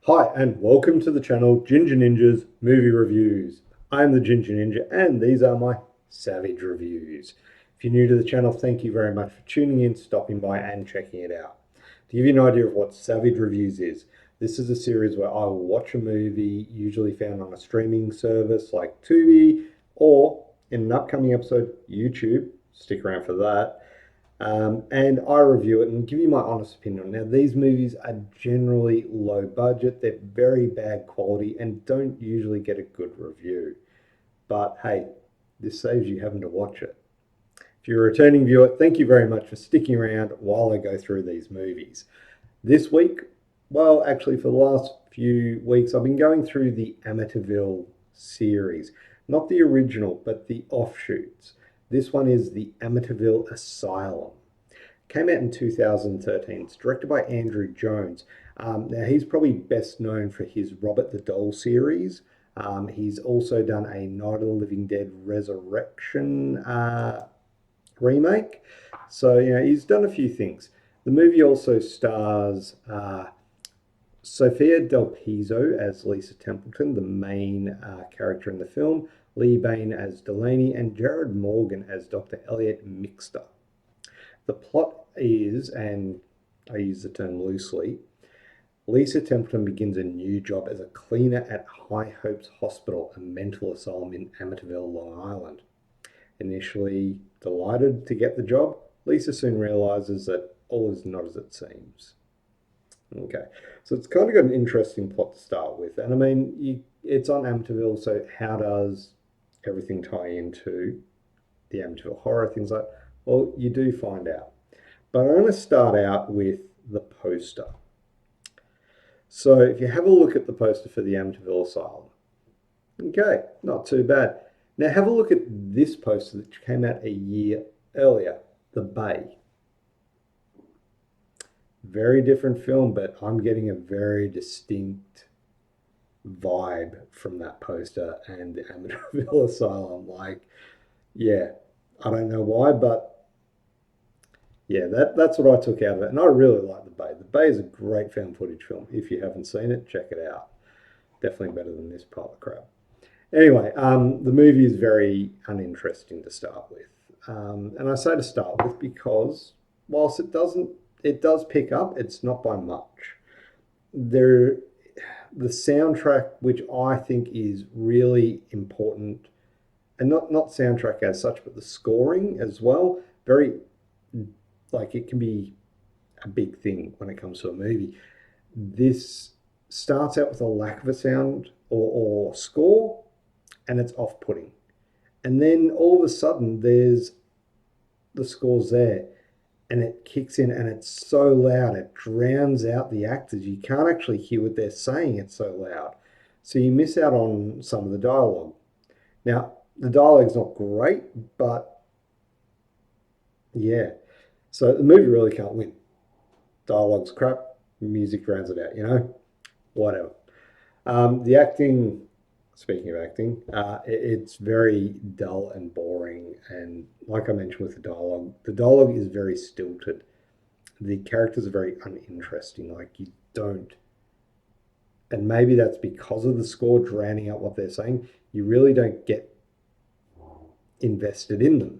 Hi, and welcome to the channel Ginger Ninja's Movie Reviews. I am the Ginger Ninja, and these are my Savage reviews. If you're new to the channel, thank you very much for tuning in, stopping by, and checking it out. To give you an idea of what Savage Reviews is, this is a series where I will watch a movie, usually found on a streaming service like Tubi, or in an upcoming episode, YouTube. Stick around for that. And I review it and give you my honest opinion. Now, these movies are generally low budget, they're very bad quality, and don't usually get a good review. But hey, this saves you having to watch it. If you're a returning viewer, thank you very much for sticking around while I go through these movies. This week, well, actually, for the last few weeks, I've been going through the Amityville series. Not the original, but the offshoots. This one is the Amityville Asylum. Came out in 2013. It's directed by Andrew Jones. Now, he's probably best known for his Robert the Doll series. He's also done a Night of the Living Dead Resurrection remake. So, he's done a few things. The movie also stars Sophia Del Piso as Lisa Templeton, the main character in the film, Lee Bain as Delaney, and Jared Morgan as Dr. Elliot Mixter. The plot is, and I use the term loosely, Lisa Templeton begins a new job as a cleaner at High Hopes Hospital, a mental asylum in Amityville, Long Island. Initially delighted to get the job, Lisa soon realizes that all is not as it seems. Okay, so it's kind of got an interesting plot to start with. And I mean, it's on Amityville, so how does everything tie into the Amityville horror, things like that? Well, you do find out. But I'm going to start out with the poster. So if you have a look at the poster for the Amityville Asylum, okay, not too bad. Now have a look at this poster that came out a year earlier, The Bay. Very different film, but I'm getting a very distinct vibe from that poster and the Amityville Asylum. Like, yeah, I don't know why, but yeah, that's what I took out of it. And I really like The Bay. The Bay is a great found footage film. If you haven't seen it, check it out. Definitely better than this pile of crap. Anyway, the movie is very uninteresting to start with. And I say to start with because whilst it does pick up, it's not by much. There, the soundtrack, which I think is really important, and not soundtrack as such, but the scoring as well, very, like, it can be a big thing when it comes to a movie. This starts out with a lack of a sound or score, and it's off-putting. And then all of a sudden, there's the score's there, and it kicks in, and it's so loud it drowns out the actors. You can't actually hear what they're saying. It's so loud, so you miss out on some of the dialogue. Now, the dialogue's not great, but yeah. So the movie really can't win. Dialogue's crap, music drowns it out, whatever. The acting, speaking of acting, it's very dull and boring. And like I mentioned with the dialogue is very stilted. The characters are very uninteresting. Like, you don't, and maybe that's because of the score drowning out what they're saying. You really don't get invested in them.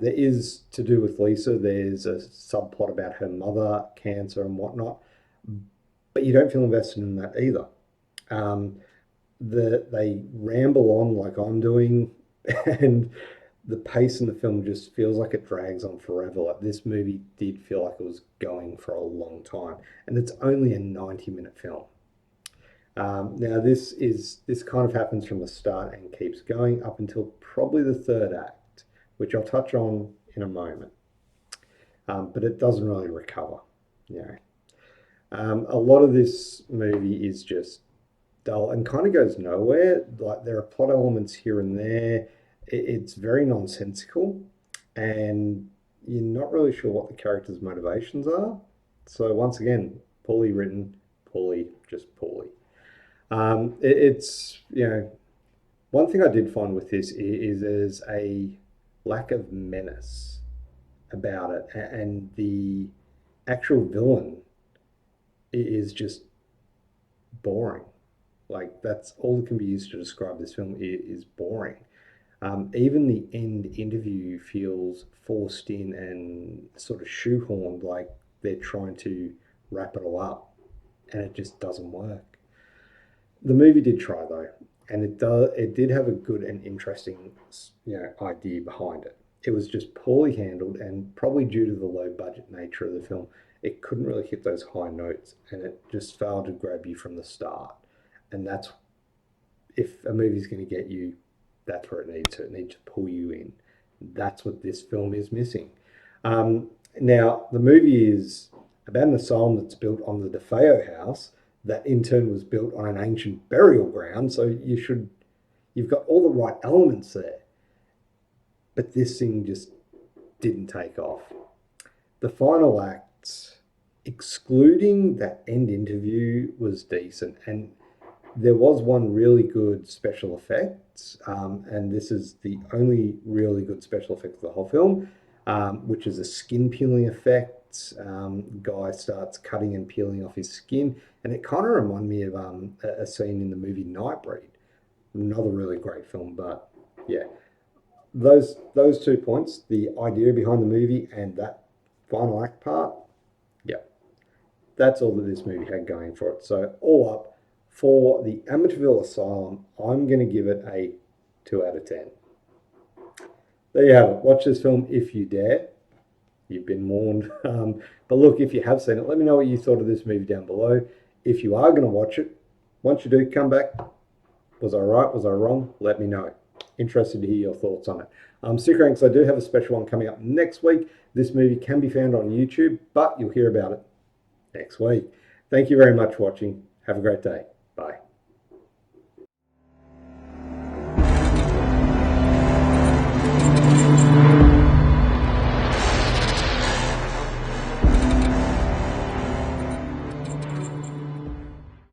There is, to do with Lisa, there's a subplot about her mother, cancer, and whatnot, but you don't feel invested in that either. Um, they ramble on like I'm doing, and the pace in the film just feels like it drags on forever. Like, this movie did feel like it was going for a long time, and it's only a 90-minute film. Now this kind of happens from the start and keeps going up until probably the third act, which I'll touch on in a moment. But it doesn't really recover. You know, a lot of this movie is just dull and kind of goes nowhere. Like, there are plot elements here and there. It's very nonsensical, and you're not really sure what the characters' motivations are. So once again, poorly written, just poorly. It's, one thing I did find with this is there's a lack of menace about it, and the actual villain is just boring. Like, that's all that can be used to describe this film is boring. Even the end interview feels forced in and sort of shoehorned, like they're trying to wrap it all up, and it just doesn't work. The movie did try though, and it did have a good and interesting idea behind it. It was just poorly handled, and probably due to the low budget nature of the film, it couldn't really hit those high notes, and it just failed to grab you from the start. And that's, if a movie's going to get you, that's where it needs to. It needs to pull you in. That's what this film is missing. Now, the movie is about an asylum that's built on the DeFeo house, that in turn was built on an ancient burial ground. So you've got all the right elements there. But this thing just didn't take off. The final act, excluding that end interview, was decent. And there was one really good special effects, and this is the only really good special effect of the whole film, which is a skin peeling effect. Guy starts cutting and peeling off his skin, and it kind of reminded me of a scene in the movie Nightbreed. Another really great film, but yeah, those 2 points, the idea behind the movie and that final act part, yeah, that's all that this movie had going for it. So all up, for the Amityville Asylum, I'm going to give it a 2 out of 10. There you have it. Watch this film if you dare. You've been warned. But look, if you have seen it, let me know what you thought of this movie down below. If you are going to watch it, once you do, come back. Was I right? Was I wrong? Let me know. Interested to hear your thoughts on it. Stick around, because I do have a special one coming up next week. This movie can be found on YouTube, but you'll hear about it next week. Thank you very much for watching. Have a great day. Bye.